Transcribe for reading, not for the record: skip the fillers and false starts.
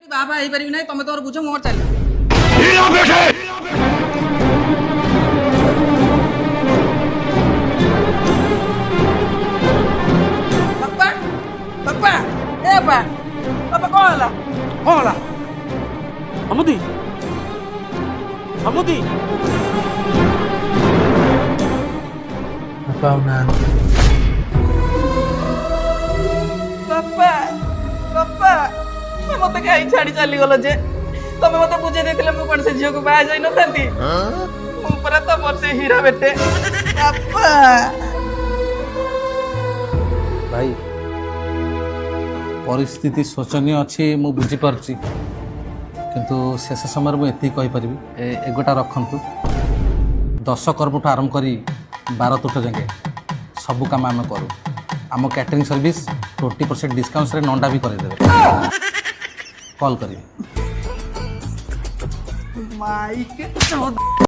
बाबा आई पारि नहीं तुम तोर बुझ मोर चल बापा बापा ए बापा बापा कौन होला समुदी समुदी बापा बापा मत कहीं छाड़ी चली गल जे तुम मत बुझे देथिले मु कोन से झियो को बाहा जाई न थांती ऊपर तो मोर से हीरा बेटे बापा भाई परिस्थिति शोचनीय अच्छी मु बुझी पारछि किंतु शेष समय मुझे एति कहि परिबी एगोटा रखंतु 10 कर्मठू आरंभ करी 12 तुठ जाके सबू काम आम करूँ आम कैटरिंग सर्विस 20% डिस्काउंट रे नंडा भी करदेवे कॉल करी माइक